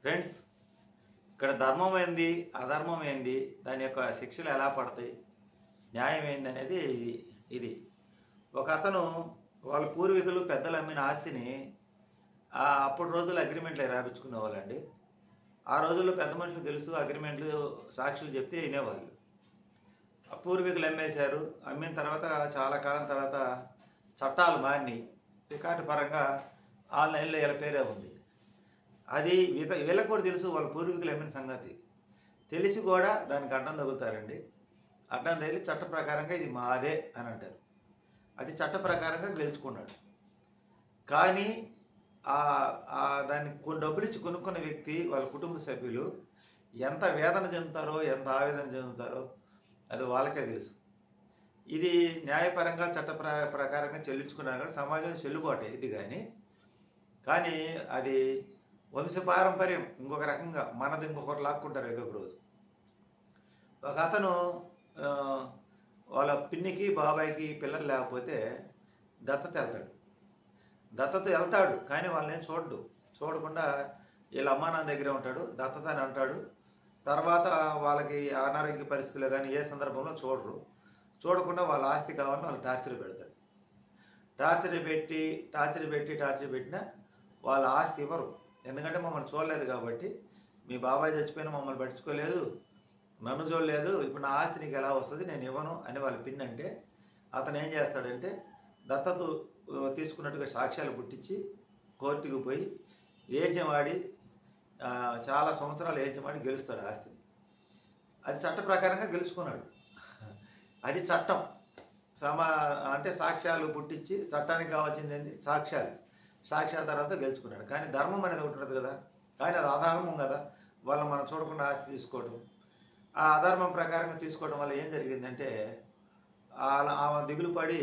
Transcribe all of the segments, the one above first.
Friends, ఇక్కడ ధర్మం ఏంది, అధర్మం ఏంది, దాని యొక్క శిక్షలు ఎలా పడతాయి, న్యాయం ఏంది అనేది ఇది. ఒక అతను వాళ్ళ పూర్వీకులు పెద్దలు అమ్మిన ఆస్తిని అప్పుడు రోజుల్లో అగ్రిమెంట్లు రాయించుకునే వాళ్ళండి. ఆ రోజుల్లో పెద్ద మనుషులు తెలుసు, అగ్రిమెంట్లు సాక్షులు చెప్తే వినేవాళ్ళు. పూర్వీకులు అమ్మేశారు. అమ్మిన తర్వాత చాలా కాలం తర్వాత చట్టాలు మారినాయి. రికార్డు పరంగా ఆన్లైన్లో వీళ్ళ పేరే ఉంది. అది వీళ్ళకి కూడా తెలుసు, వాళ్ళ పూర్వీకులు అమ్మిన సంగతి తెలిసి కూడా దానికి అడ్డం తగులుతారండి. అడ్డం తగిలి చట్ట ప్రకారంగా ఇది మాదే అని అంటారు. అది చట్ట ప్రకారంగా గెలుచుకున్నాడు. కానీ దాన్ని డబ్బులు ఇచ్చి కొనుక్కున్న వ్యక్తి, వాళ్ళ కుటుంబ సభ్యులు ఎంత వేదన చెందుతారో, ఎంత ఆవేదన చెందుతారో అది వాళ్ళకే తెలుసు. ఇది న్యాయపరంగా చట్ట ప్రకారంగా చెల్లించుకున్నారు కానీ సమాజంలో చెల్లుబాటే ఇది. కానీ అది వంశపారంపర్యం ఇంకొక రకంగా, మనది ఇంకొకరు లాక్కుంటారు ఏదో ఒక రోజు. ఒక అతను వాళ్ళ పిన్నికి బాబాయికి పిల్లలు లేకపోతే దత్తత వెళ్తాడు. కానీ వాళ్ళని చూడకుండా వీళ్ళ అమ్మా నాన్న దగ్గరే ఉంటాడు, దత్తత అని అంటాడు. తర్వాత వాళ్ళకి అనారోగ్య పరిస్థితులు కానీ ఏ సందర్భంలో చూడకుండా వాళ్ళ ఆస్తి కావాలని వాళ్ళు టార్చర్ పెడతాడు. టార్చర్ పెట్టినా వాళ్ళ ఆస్తి ఇవ్వరు. ఎందుకంటే మమ్మల్ని చూడలేదు కాబట్టి, మీ బాబాయ్ చచ్చిపోయినా మమ్మల్ని పట్టించుకోలేదు, నన్ను చూడలేదు, ఇప్పుడు నా ఆస్తి నీకు ఎలా వస్తుంది, నేను ఇవ్వను అని వాళ్ళ పిన్ అంటే, అతను ఏం చేస్తాడంటే దత్తత తీసుకున్నట్టుగా సాక్ష్యాలు పుట్టించి కోర్టుకు పోయి ఏజ్యం ఆడి చాలా సంవత్సరాలు ఏజ్యం ఆడి గెలుస్తాడు ఆస్తిని. అది చట్ట ప్రకారంగా గెలుచుకున్నాడు. అది చట్టం. అంటే సాక్ష్యాలు పుట్టించి, చట్టానికి కావాల్సింది ఏంటి, సాక్ష్యాల తర్వాత గెలుచుకున్నాడు. కానీ ధర్మం అనేది ఒకటి ఉంటుంది కదా, కానీ అది అధర్మం కదా. వాళ్ళని మనం చూడకుండా ఆస్తి తీసుకోవడం, ఆ అధర్మం ప్రకారంగా తీసుకోవడం వల్ల ఏం జరిగిందంటే ఆమె దిగులు పడి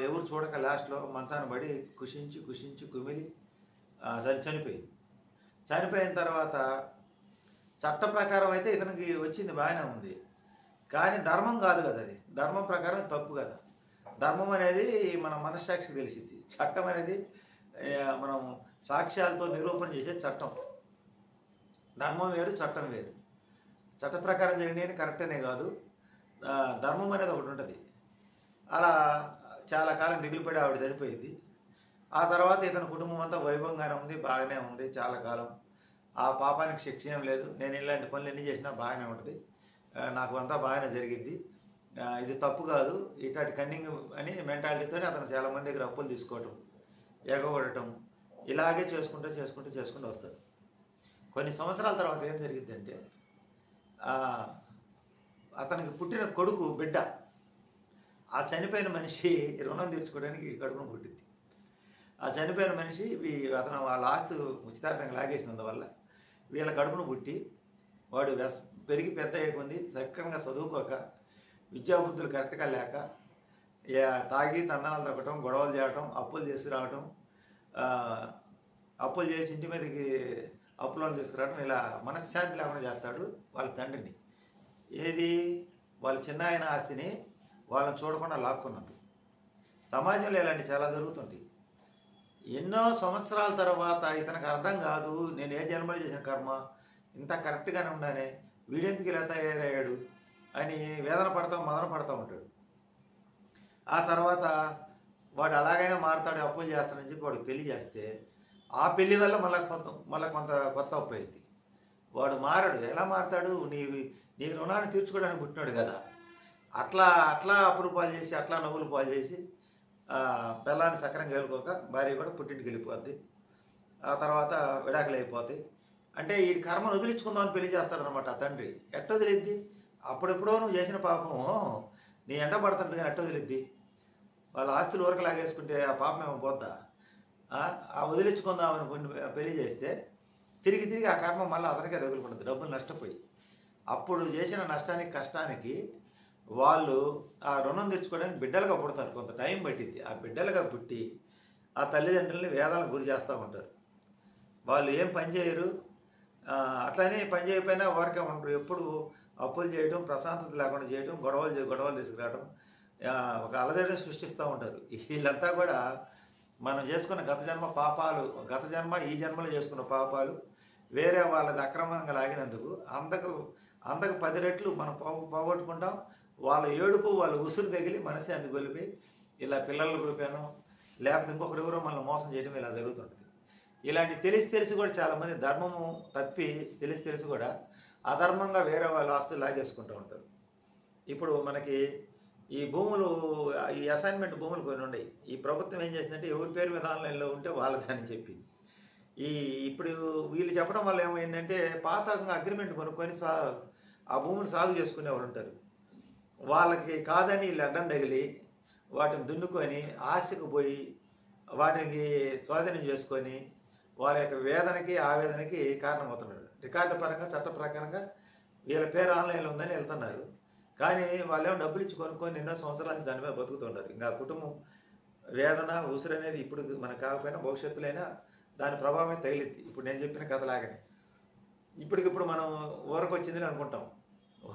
ఎవరు చూడక లాస్ట్లో మంచాన పడి కుషించి కుమిలి చనిపోయింది. చనిపోయిన తర్వాత చట్ట ప్రకారం అయితే ఇతనికి వచ్చింది బాగానే ఉంది, కానీ ధర్మం కాదు కదా, అది ధర్మం ప్రకారం తప్పు కదా. ధర్మం అనేది మన మనస్సాక్షికి తెలిసింది, చట్టం అనేది మనం సాక్ష్యాలతో నిరూపణ చేసే చట్టం. ధర్మం వేరు, చట్టం వేరు. చట్ట ప్రకారం జరిగినవి కరెక్ట్ అనే కాదు, ధర్మం అనేది ఒకటి ఉంటుంది. అలా చాలా కాలం దిగులుపడి ఆవిడ చనిపోయింది. ఆ తర్వాత ఇతని కుటుంబం అంతా వైభవంగానే ఉంది, బాగానే ఉంది చాలా కాలం. ఆ పాపానికి శిక్ష ఏం లేదు. నేను ఇలాంటి పనులు ఎన్ని చేసినా బాగానే ఉంటుంది, నాకు అంతా బాగానే జరిగింది, ఇది తప్పు కాదు, ఇట్లాంటి కన్నింగ్ అని మెంటాలిటీతోనే అతను చాలామంది దగ్గర అప్పులు తీసుకోవటం, ఎగగొట్టడం, ఇలాగే చేసుకుంటూ వస్తాడు. కొన్ని సంవత్సరాల తర్వాత ఏం జరిగిందంటే అతనికి పుట్టిన కొడుకు బిడ్డ ఆ చనిపోయిన మనిషి రుణం తీర్చుకోవడానికి ఈ కడుపును పుట్టింది. ఆ చనిపోయిన మనిషి అతను వాళ్ళ ఆస్తి ఉచితార్థంగా లాగేసినందువల్ల వీళ్ళ కడుపును పుట్టి వాడు పెరిగి పెద్ద అయ్యేకుంది, సక్రమంగా చదువుకోక, విద్యాబుద్ధులు కరెక్ట్గా లేక, తాగి తందనాలు తగ్గటం, గొడవలు చేయటం, అప్పులు తీసుకురావటం, అప్పులు చేసి ఇంటి మీదకి అప్పులను తీసుకురావడం, ఇలా మనశ్శాంతి లేకుండా చేస్తాడు వాళ్ళ తండ్రిని. ఏది వాళ్ళ చిన్న ఆయన ఆస్తిని వాళ్ళని చూడకుండా లాక్కున్నది. సమాజంలో ఇలాంటి చాలా జరుగుతుంది. ఎన్నో సంవత్సరాల తర్వాత ఇతనికి అర్థం కాదు, నేను ఏ జన్మలో చేసిన కర్మ ఇంత కరెక్ట్గానే ఉన్నానే, వీడెందుకు ఇలా తయారయ్యాడు అని మదన పడతా ఉంటాడు. ఆ తర్వాత వాడు అలాగైనా మారుతాడు, అప్పులు చేస్తాడని చెప్పి వాడు పెళ్లి చేస్తే ఆ పెళ్లి వల్ల మళ్ళీ కొంత కొత్త అప్పు అయింది. వాడు మారాడు. ఎలా మారుతాడు, నీ రుణాన్ని తీర్చుకోవడానికి పుట్టినాడు కదా. అట్లా అప్పులు పాలు చేసి, అట్లా నవ్వులు పాలు చేసి పిల్లాన్ని సక్రంగా వెళ్ళుకోక భార్య కూడా పుట్టింటికి వెళ్ళిపోద్ది. ఆ తర్వాత విడాకులు అయిపోతాయి. అంటే ఈ కర్మను వదిలించుకుందామని పెళ్లి చేస్తాడనమాట ఆ తండ్రి. ఎట్ట వదిలిద్ది, అప్పుడెప్పుడో నువ్వు చేసిన పాపం నీ ఎండ పడుతుంది కానీ ఎట్ట వదిలిద్ది. వాళ్ళ ఆస్తులు ఊరక లాగేసుకుంటే ఆ పాపం ఏమో పోద్దా. ఆ వదిలించుకుందామని కొన్ని పెళ్లి చేస్తే తిరిగి ఆ కర్మ మళ్ళీ అతనికే తగులుకుంటుంది, డబ్బులు నష్టపోయి. అప్పుడు చేసిన నష్టానికి కష్టానికి వాళ్ళు ఆ రుణం తెచ్చుకోవడానికి బిడ్డలుగా పుడతారు. కొంత టైం పట్టింది. ఆ బిడ్డలుగా పుట్టి ఆ తల్లిదండ్రులని వేదాలకు గురి చేస్తూ ఉంటారు. వాళ్ళు ఏం పని చేయరు, అట్లనే పని చేయకపోయినా ఊరికే ఉంటారు. ఎప్పుడు అప్పులు చేయడం, ప్రశాంతత లేకుండా చేయడం, గొడవలు తీసుకురావడం, ఒక అలజడిని సృష్టిస్తూ ఉంటారు. వీళ్ళంతా కూడా మనం చేసుకున్న గత జన్మ పాపాలు, గత జన్మ ఈ జన్మలో చేసుకున్న పాపాలు వేరే వాళ్ళది అక్రమంగా లాగినందుకు అందకు 10 రెట్లు మనం పోగొట్టుకుంటాం. వాళ్ళ ఏడుపు, వాళ్ళ ఉసురు తగిలి మనసే అందుకు గొలిపోయి ఇలా పిల్లల రూపాను లేకపోతే ఇంకొకరెవరో మనల్ని మోసం చేయడం ఇలా జరుగుతుంటుంది. ఇలాంటి తెలిసి కూడా చాలామంది ధర్మము తప్పి తెలిసి కూడా అధర్మంగా వేరే వాళ్ళ ఆస్తులు లాగేసుకుంటూ ఉంటారు. ఇప్పుడు మనకి ఈ భూములు, ఈ అసైన్మెంట్ భూములు కొన్ని ఉన్నాయి. ఈ ప్రభుత్వం ఏం చేసిందంటే ఎవరి పేరు మీద ఆన్లైన్లో ఉంటే వాళ్ళదని చెప్పింది. ఇప్పుడు వీళ్ళు చెప్పడం వల్ల ఏమైందంటే పాతంగా అగ్రిమెంట్ కొనుక్కొని ఆ భూములు సాగు చేసుకునే వాళ్ళు ఉంటారు. వాళ్ళకి కాదని వీళ్ళు అడ్డం తగిలి వాటిని దున్నుకొని ఆశకు పోయి వాటికి స్వాధీనం చేసుకొని వాళ్ళ యొక్క వేదనకి ఆవేదనకి కారణమవుతున్నారు. రికార్డు పరంగా చట్ట ప్రకారంగా వీళ్ళ పేరు ఆన్లైన్లో ఉందని వెళ్తున్నారు. కానీ వాళ్ళేమో డబ్బులు ఇచ్చి కొనుక్కొని ఎన్నో సంవత్సరాలు దాని మీద బతుకుతున్నారు. ఇంకా కుటుంబం వేదన ఉసురు అనేది ఇప్పుడు మనకు కాకపోయినా భవిష్యత్తులైనా దాని ప్రభావమే తగిలిద్ది. ఇప్పుడు నేను చెప్పిన కథలాగానే ఇప్పటికిప్పుడు మనం ఊరకొచ్చిందని అనుకుంటాం.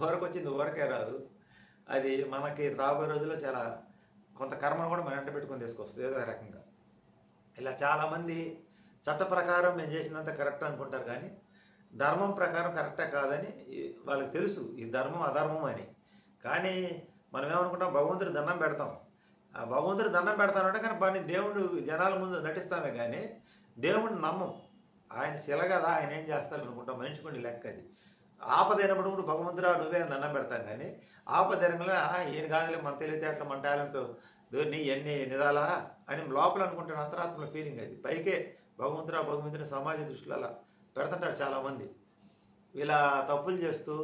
ఊరకొచ్చింది ఊరకే రాదు. అది మనకి రాబోయే రోజుల్లో చాలా కొంత కర్మను కూడా మన వెంట పెట్టుకొని తీసుకొస్తుంది ఏదో రకంగా. ఇలా చాలామంది చట్ట ప్రకారం మేము చేసినంత కరెక్ట్ అనుకుంటారు, కానీ ధర్మం ప్రకారం కరెక్టే కాదని వాళ్ళకి తెలుసు. ఈ ధర్మం అధర్మం అని. కానీ మనం ఏమనుకుంటాం, భగవంతుడి దండం పెడతాం. ఆ భగవంతుడి దండం పెడతానంటే కానీ పని దేవుడు జనాల ముందు నటిస్తామే కానీ దేవుడిని నమ్మం. ఆయన శిల కదా, ఆయన ఏం చేస్తాడు అనుకుంటాం. మనిషికొని లెక్క అది. ఆపదైనప్పుడు కూడా భగవంతుడా నువ్వే దండం పెడతాం, కానీ ఆపదైనగా ఈయన కాదులే మన తెలివితేటలు మన టాలెంట్తో నీ ఎన్ని నిదాలా అని లోపల అనుకుంటాను. అంతరాత్మల ఫీలింగ్ అది. పైకే భగవంతుని సమాజ దృష్టిలో అలా పెడుతుంటారు చాలామంది. ఇలా తప్పులు చేస్తూ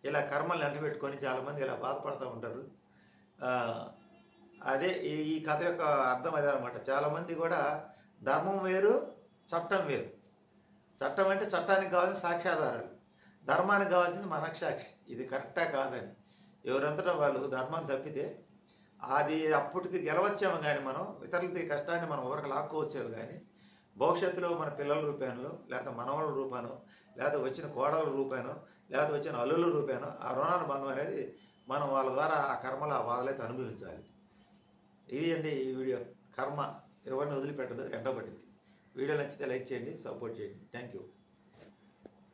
ఇలా కర్మల్ని అంటబెట్టుకొని చాలామంది ఇలా బాధపడుతూ ఉంటారు. అదే ఈ కథ యొక్క అర్థం అదే అనమాట. చాలామంది కూడా ధర్మం వేరు, చట్టం వేరు. చట్టం అంటే చట్టానికి కావాల్సిన సాక్ష్యాధారాలు, ధర్మానికి కావాల్సింది మనక్షాక్షి. ఇది కరెక్టా కాదని ఎవరంతటా వాళ్ళు ధర్మాన్ని తప్పితే అది అప్పటికి గెలవచ్చాము, కానీ మనం ఇతరులకి కష్టాన్ని మనం ఎవరికి లాక్కోవచ్చేది. కానీ భవిష్యత్తులో మన పిల్లల రూపాయనో లేకపోతే మనవల రూపానో లేకపోతే వచ్చిన కోడల రూపానో లేకపోతే వచ్చిన అల్లుల రూపానో ఆ రుణానుబంధం అనేది మనం వాళ్ళ ద్వారా ఆ కర్మలు ఆ బాధలైతే అనుభవించాలి. ఇది అండి ఈ వీడియో. కర్మ ఎవరిని వదిలిపెట్టదు, ఎండబట్టింది. వీడియో నచ్చితే లైక్ చేయండి, సపోర్ట్ చేయండి. Thank you.